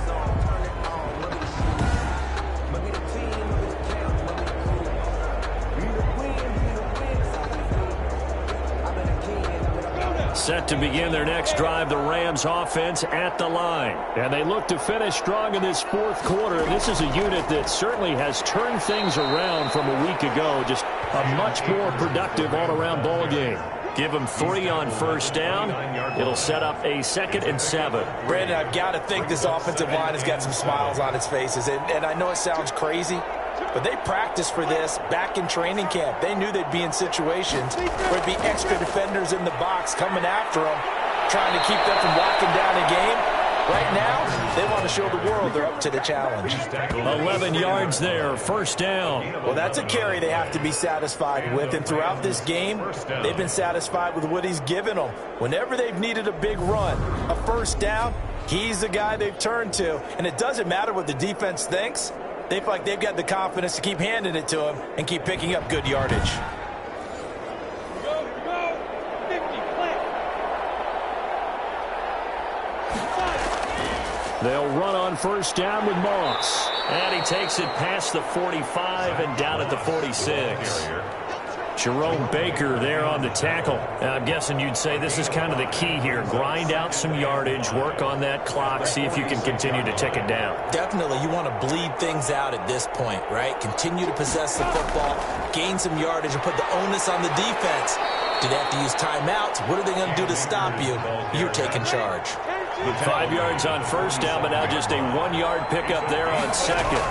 Set to begin their next drive, the Rams offense at the line. And they look to finish strong in this fourth quarter. This is a unit that certainly has turned things around from a week ago. Just a much more productive all-around ball game. Give them 3 on first down. It'll set up a 2nd and 7. Brandon, I've got to think this offensive line has got some smiles on its faces. And I know it sounds crazy, but they practiced for this back in training camp. They knew they'd be in situations where there'd be extra defenders in the box coming after them, trying to keep them from locking down a game. Right now, they want to show the world they're up to the challenge. 11 yards there, first down. Well, that's a carry they have to be satisfied with. And throughout this game, they've been satisfied with what he's given them. Whenever they've needed a big run, a first down, he's the guy they've turned to. And it doesn't matter what the defense thinks. They feel like they've got the confidence to keep handing it to him and keep picking up good yardage. They'll run on first down with Moss. And he takes it past the 45 and down at the 46. Jerome Baker there on the tackle. I'm guessing you'd say this is kind of the key here. Grind out some yardage, work on that clock, see if you can continue to tick it down. Definitely, you want to bleed things out at this point, right? Continue to possess the football, gain some yardage, and put the onus on the defense. Do they have to use timeouts? What are they going to do to stop you? You're taking charge. 5 yards on first down, but now just a 1-yard pickup there on second.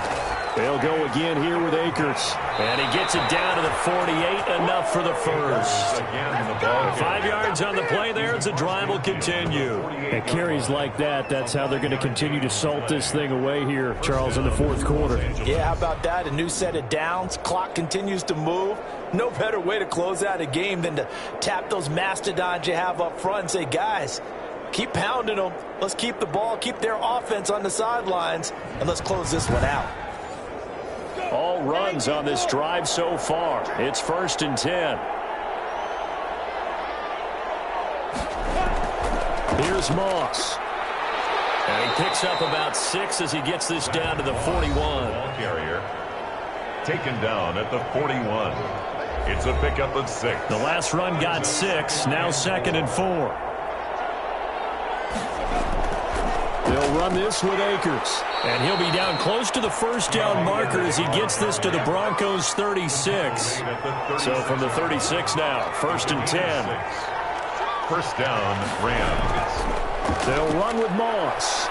They'll go again here with Akers. And he gets it down to the 48, enough for the first. 5 yards on the play there as the drive will continue. And carries like that, that's how they're going to continue to salt this thing away here, Charles, in the fourth quarter. Yeah, how about that? A new set of downs. Clock continues to move. No better way to close out a game than to tap those mastodons you have up front and say, guys, keep pounding them. Let's keep the ball, keep their offense on the sidelines, and let's close this one out. All runs on this drive so far. It's 1st and 10. Here's Moss. And he picks up about 6 as he gets this down to the 41. Ball carrier taken down at the 41. It's a pickup of 6. The last run got 6. Now 2nd and 4. They'll run this with Akers. And he'll be down close to the first down marker as he gets this to the Broncos 36. So from the 36 now, 1st and 10. First down, Rams. They'll run with Moss.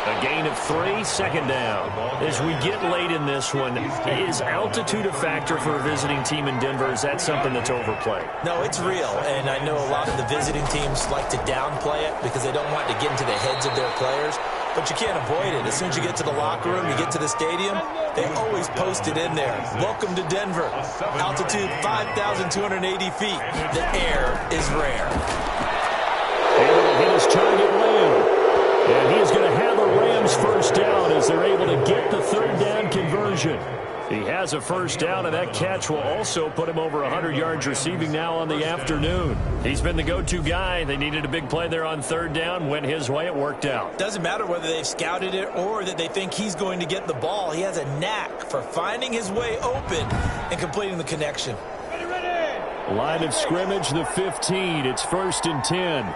A gain of 3, 2nd down. As we get late in this one, is altitude a factor for a visiting team in Denver? Is that something that's overplayed? No, it's real, and I know a lot of the visiting teams like to downplay it because they don't want to get into the heads of their players, but you can't avoid it. As soon as you get to the locker room, you get to the stadium, they always post it in there. Welcome to Denver. Altitude 5,280 feet. The air is rare. Able to hit his target Lamb. And he is going to have a Rams first down as they're able to get the 3rd down conversion. He has a first down, and that catch will also put him over 100 yards receiving now on the afternoon. He's been the go-to guy. They needed a big play there on 3rd down. Went his way. It worked out. Doesn't matter whether they've scouted it or that they think he's going to get the ball. He has a knack for finding his way open and completing the connection. Line of scrimmage, the 15. It's 1st and 10.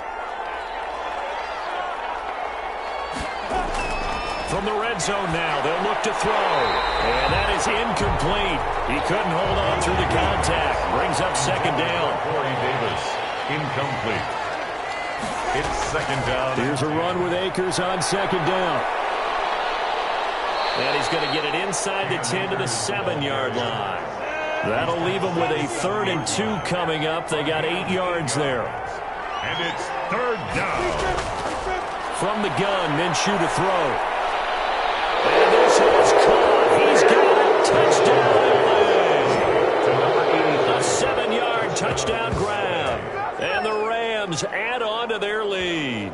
From the red zone now, they'll look to throw. And that is incomplete. He couldn't hold on through the contact. Brings up 2nd down. Corey Davis, incomplete. It's 2nd down. Here's a run with Akers on 2nd down. And he's going to get it inside the 10 to the 7-yard line. That'll leave them with a 3rd and 2 coming up. They got 8 yards there. And it's 3rd down. From the gun, Minshew to throw. And this is caught. He's got it. Touchdown. A 7-yard touchdown grab. And the Rams add on to their lead.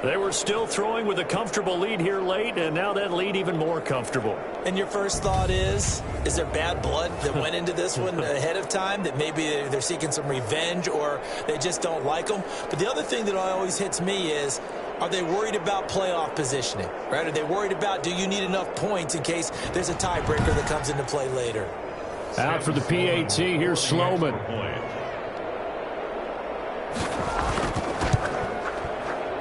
They were still throwing with a comfortable lead here late, and now that lead even more comfortable. And your first thought is there bad blood that went into this one ahead of time, that maybe they're seeking some revenge or they just don't like them? But the other thing that always hits me is, are they worried about playoff positioning, right? Are they worried about, do you need enough points in case there's a tiebreaker that comes into play later? Out for the PAT, here's Sloman.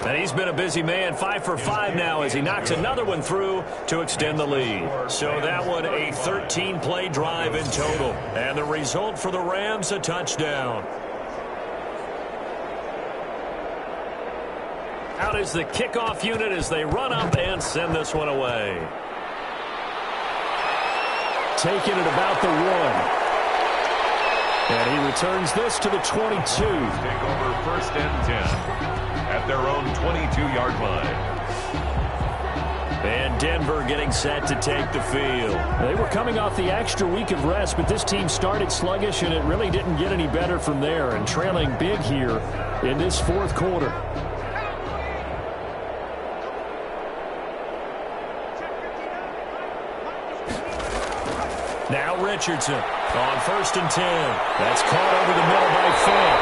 And he's been a busy man, 5 for 5 now as he knocks another one through to extend the lead. So that one a 13-play drive in total. And the result for the Rams, a touchdown. Out is the kickoff unit as they run up and send this one away. Taking it about the 1. And he returns this to the 22. Take over 1st and 10 at their own 22-yard line. And Denver getting set to take the field. They were coming off the extra week of rest, but this team started sluggish, and it really didn't get any better from there, and trailing big here in this 4th quarter. Now Richardson on 1st and 10. That's caught over the middle by Finn.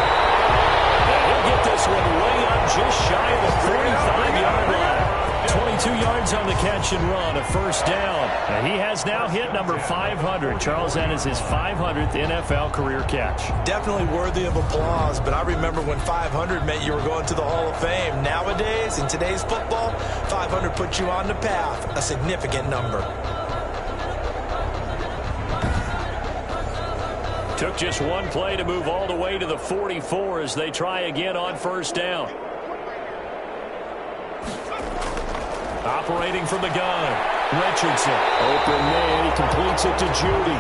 And he'll get this one way up just shy of the 45-yard line. 22 yards on the catch and run, a 1st down. And he has now hit number 500. Charles, that is his 500th NFL career catch. Definitely worthy of applause, but I remember when 500 meant you were going to the Hall of Fame. Nowadays, in today's football, 500 puts you on the path, a significant number. Took just one play to move all the way to the 44 as they try again on 1st down. Operating from the gun, Richardson. Open man, he completes it to Judy.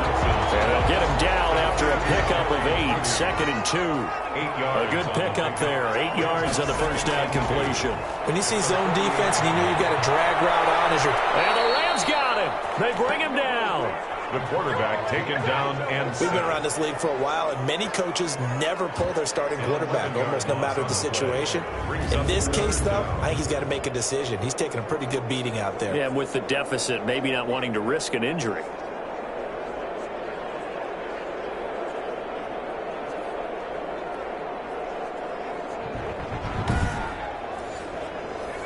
And they'll get him down after a pickup of 8, 2nd and 2. A good pickup there, 8 yards on the 1st down completion. When you see zone defense and you know you've got a drag route on as your... And the Rams got him. They bring him down. The quarterback taken down and We've been around this league for a while, and many coaches never pull their starting quarterback, almost no matter the situation. In this case, though, I think he's got to make a decision. He's taking a pretty good beating out there. Yeah, with the deficit, maybe not wanting to risk an injury.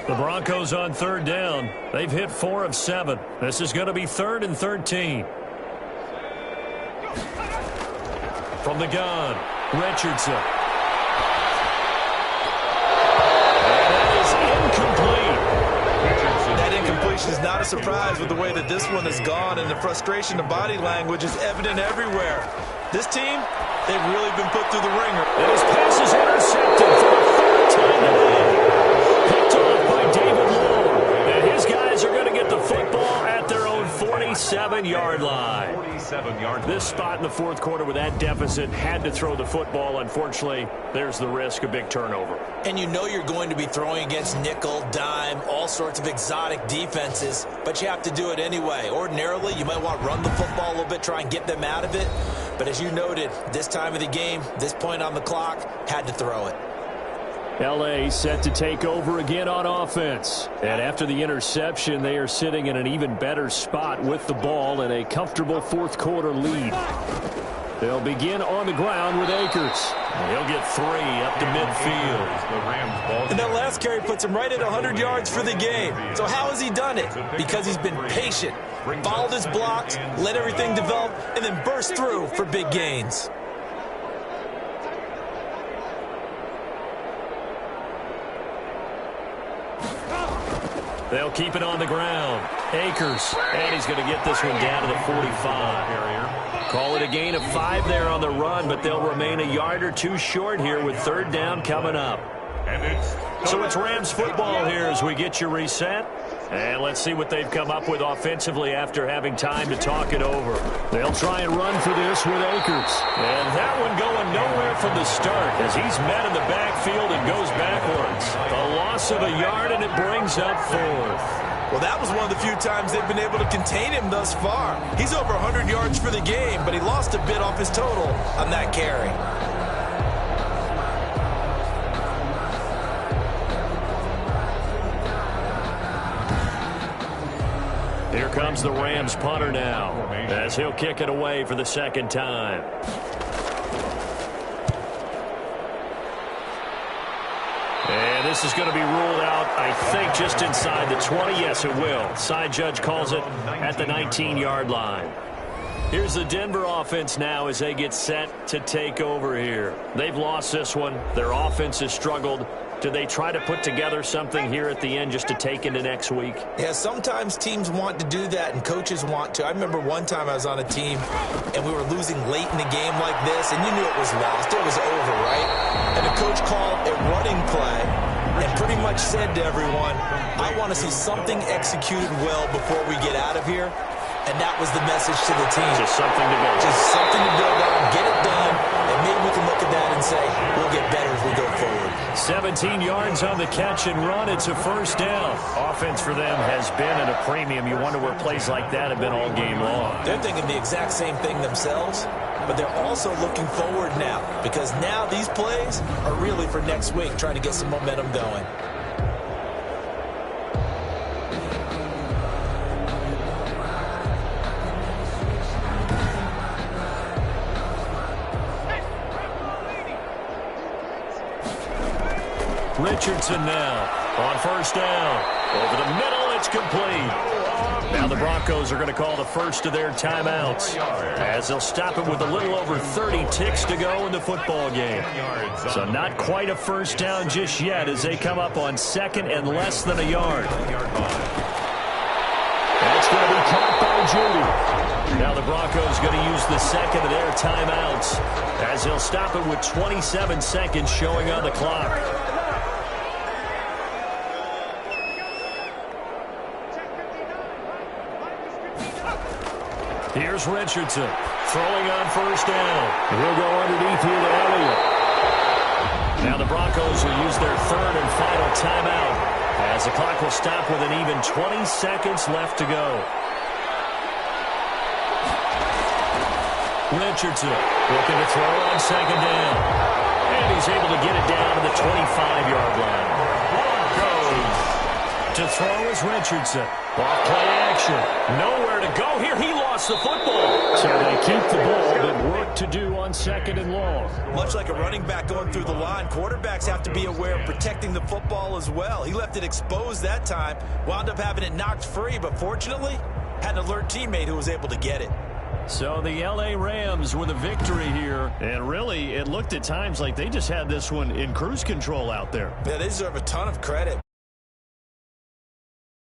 The Broncos on 3rd down. They've hit 4 of 7. This is going to be 3rd and 13. From the gun, Richardson. And that is incomplete. That incompletion is not a surprise with the way that this one has gone, and the frustration, the body language is evident everywhere. This team, they've really been put through the ringer. And his pass is intercepted for the 3rd time today. Picked off by David Moore. And his guys are going to get the football at their own 47-yard line. 47-yard line. This spot in the 4th quarter with that deficit had to throw the football. Unfortunately, there's the risk of big turnover. And you know you're going to be throwing against nickel, dime, all sorts of exotic defenses, but you have to do it anyway. Ordinarily, you might want to run the football a little bit, try and get them out of it. But as you noted, this time of the game, this point on the clock, had to throw it. L.A. set to take over again on offense. And after the interception, they are sitting in an even better spot with the ball and a comfortable 4th quarter lead. They'll begin on the ground with Akers. He'll get 3 up to midfield. And that last carry puts him right at 100 yards for the game. So how has he done it? Because he's been patient, followed his blocks, let everything develop, and then burst through for big gains. They'll keep it on the ground. Akers, and he's going to get this one down to the 45. Call it a gain of 5 there on the run, but they'll remain a yard or 2 short here with 3rd down coming up. So it's Rams football here as we get you reset. And let's see what they've come up with offensively after having time to talk it over. They'll try and run for this with Akers. And that one going nowhere from the start as he's met in the backfield and goes backwards. A loss of a yard, and it brings up 4th. Well, that was one of the few times they've been able to contain him thus far. He's over 100 yards for the game, but he lost a bit off his total on that carry. Here comes the Rams punter now as he'll kick it away for the second time. And this is going to be ruled out, I think, just inside the 20. Yes, it will. Side judge calls it at the 19-yard line. Here's the Denver offense now as they get set to take over here. They've lost this one. Their offense has struggled. Do they try to put together something here at the end just to take into next week? Yeah, sometimes teams want to do that and coaches want to. I remember one time I was on a team and we were losing late in the game like this, and you knew it was lost. It was over, right? And the coach called a running play and pretty much said to everyone, I want to see something executed well before we get out of here. And that was the message to the team. Just something to build. Just something to build on, get it done, and maybe we can look at that and say, we'll get better as we go forward. 17 yards on the catch and run. It's a first down. Offense for them has been at a premium. You wonder where plays like that have been all game long. They're thinking the exact same thing themselves, but they're also looking forward now because now these plays are really for next week, trying to get some momentum going. Richardson now on first down. Over the middle, it's complete. Now the Broncos are going to call the first of their timeouts as they'll stop it with a little over 30 ticks to go in the football game. So not quite a first down just yet as they come up on second and less than a yard. That's going to be caught by Judy. Now the Broncos going to use the second of their timeouts as they'll stop it with 27 seconds showing on the clock. Here's Richardson throwing on first down. He'll go underneath here to Elliott. Now the Broncos will use their third and final timeout as the clock will stop with an even 20 seconds left to go. Richardson looking to throw on second down. And he's able to get it down to the 25-yard line. To throw is Richardson. Off play action. Nowhere to go here. He lost the football. So they keep the ball, but work to do on second and long. Much like a running back going through the line, quarterbacks have to be aware of protecting the football as well. He left it exposed that time, wound up having it knocked free, but fortunately had an alert teammate who was able to get it. So the L.A. Rams with a victory here. And really, it looked at times like they just had this one in cruise control out there. Yeah, they deserve a ton of credit.